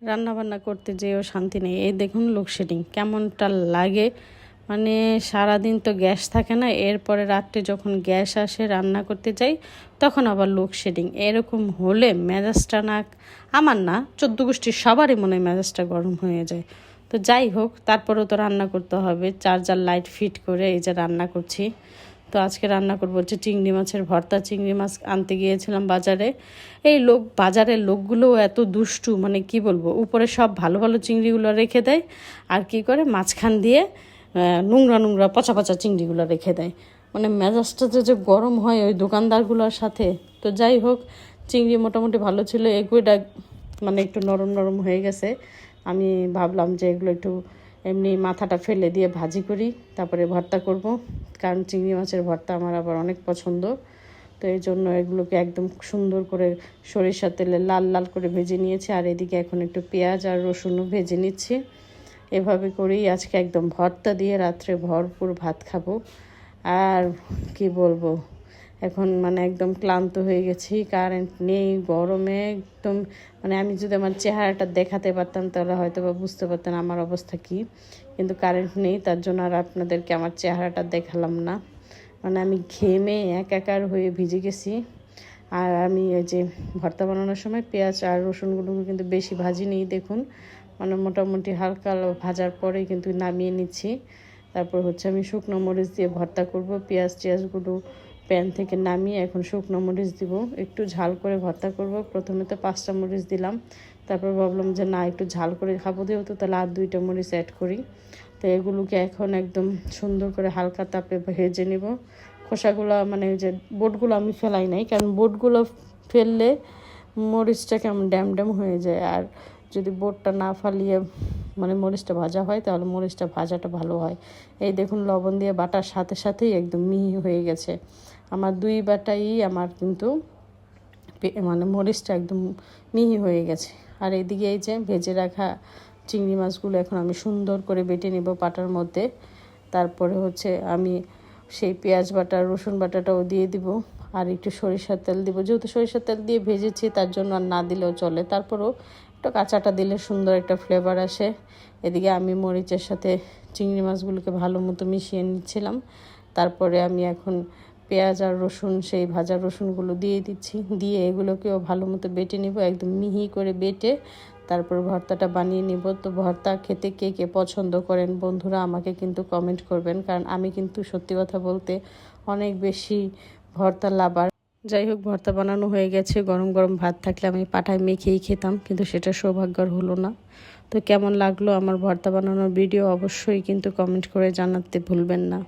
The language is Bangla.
রান্না বান্না করতে যেও শান্তি নেই। এই দেখুন লোডশেডিং কেমনটা লাগে, মানে সারাদিন তো গ্যাস থাকে না, এরপরে রাত্রে যখন গ্যাস আসে রান্না করতে যাই তখন আবার লোডশেডিং। এরকম হলে মেজাজটা না, আমার না 14 গোষ্ঠীর সবারই মনে হয় মেজাজটা গরম হয়ে যায়। তো যাই হোক, তারপরেও তো রান্না করতে হবে, চার্জার লাইট ফিট করে এই যে রান্না করছি। তো আজকে রান্না করবো হচ্ছে চিংড়ি মাছের ভর্তা। চিংড়ি মাছ আনতে গিয়েছিলাম বাজারে। এই বাজারের লোকগুলোও এত দুষ্টু, মানে কি বলবো, উপরে সব ভালো ভালো চিংড়িগুলো রেখে দেয়, আর কি করে মাঝখান দিয়ে নোংরা নোংরা পচা পচা চিংড়িগুলো রেখে দেয়। মানে মেজাজটা যে গরম হয় ওই দোকানদারগুলোর সাথে। তো যাই হোক, চিংড়ি মোটামুটি ভালো ছিল, এগুলোটা মানে একটু নরম নরম হয়ে গেছে। আমি ভাবলাম যে এগুলো একটু এমনি মাথাটা ফেলে দিয়ে ভাজি করি, তারপরে ভর্তা করব, কারণ চিংড়ি মাছের ভর্তা আমার আবার অনেক পছন্দ। তো এই জন্য এগুলোকে একদম সুন্দর করে সরিষার তেলে লাল লাল করে ভেজে নিয়েছি, আর এদিকে এখন একটু পেঁয়াজ আর রসুনও ভেজে নিচ্ছি। এভাবে করেই আজকে একদম ভর্তা দিয়ে রাত্রে ভরপুর ভাত খাবো। আর কি বলবো, এখন মানে একদম ক্লান্ত হয়ে গেছি, কারেন্ট নেই, গরমে একদম, মানে আমি যদি আমার চেহারাটা দেখাতে পারতাম তাহলে হয়তো বা বুঝতে পারতেন আমার অবস্থা কী। কিন্তু কারেন্ট নেই, তার জন্য আর আপনাদেরকে আমার চেহারাটা দেখালাম না। মানে আমি ঘেমে একাকার হয়ে ভিজে গেছি। আর আমি এই যে ভর্তা বানানোর সময় পেঁয়াজ আর রসুনগুলোকে কিন্তু বেশি ভাজিনি, দেখুন মানে মোটামুটি হালকা ভাজার পরেই কিন্তু নামিয়ে নিচ্ছি। তারপর হচ্ছে আমি শুকনো মরিচ দিয়ে ভর্তা করব। টিয়াজগুলো প্যান থেকে নামিয়ে এখন শুকনো মরিচ দিব, একটু ঝাল করে ভর্তা করব। প্রথমে তো 5টা মরিচ দিলাম, তারপর ভাবলাম যে না, একটু ঝাল করে খাবো যেহেতু, তাহলে আর 2টা মরিচ অ্যাড করি। তো এগুলোকে এখন একদম সুন্দর করে হালকা তাপে ভেজে নিব। খোসাগুলো মানে যে বোটগুলো আমি ফেলাই নাই, কারণ বোটগুলো ফেললে মরিচটা কেমন ড্যাম ড্যাম হয়ে যায়, আর যদি বোটটা না ফালিয়ে মানে মরিচটা ভাজা হয় তাহলে মরিচটা ভাজাটা ভালো হয়। এই দেখুন লবণ দিয়ে বাটার সাথে সাথেই একদম মিহি হয়ে গেছে আমার 2 বাটাই, আমার কিন্তু মানে মরিচটা একদম মিহি হয়ে গেছে। আর এদিকে এই যে ভেজে রাখা চিংড়ি মাছগুলো এখন আমি সুন্দর করে বেটে নেব পাটার মধ্যে। তারপরে হচ্ছে আমি সেই পেঁয়াজ বাটা রসুন বাটাটাও দিয়ে দিব, আর একটু সরিষার তেল দিব, যেহেতু সরিষার তেল দিয়ে ভেজেছি তার জন্য আর না দিলেও চলে, তারপরেও একটু কাঁচাটা দিলে সুন্দর একটা ফ্লেভার আসে। এদিকে আমি মরিচের সাথে চিংড়ি মাছগুলোকে ভালো মতো মিশিয়ে নিচ্ছিলাম। তারপরে আমি এখন পেঁয়াজ আর রসুন, সেই ভাজা রসুনগুলো দিয়ে দিচ্ছি, দিয়ে এগুলোকেও ভালো মতো বেটে নিব, একদম মিহি করে বেটে তারপর ভর্তাটা বানিয়ে নিব। তো ভর্তা খেতে কে কে পছন্দ করেন বন্ধুরা আমাকে কিন্তু কমেন্ট করবেন, কারণ আমি কিন্তু সত্যি কথা বলতে অনেক বেশি ভর্তা লাভার। যাই হোক, ভর্তা বানানো হয়ে গেছে, গরম গরম ভাত থাকলে আমি পাঠায় মেখেই খেতাম, কিন্তু সেটা সৌভাগ্যর হলো না। তো কেমন লাগলো আমার ভর্তা বানানোর ভিডিও অবশ্যই কিন্তু কমেন্ট করে জানাতে ভুলবেন না।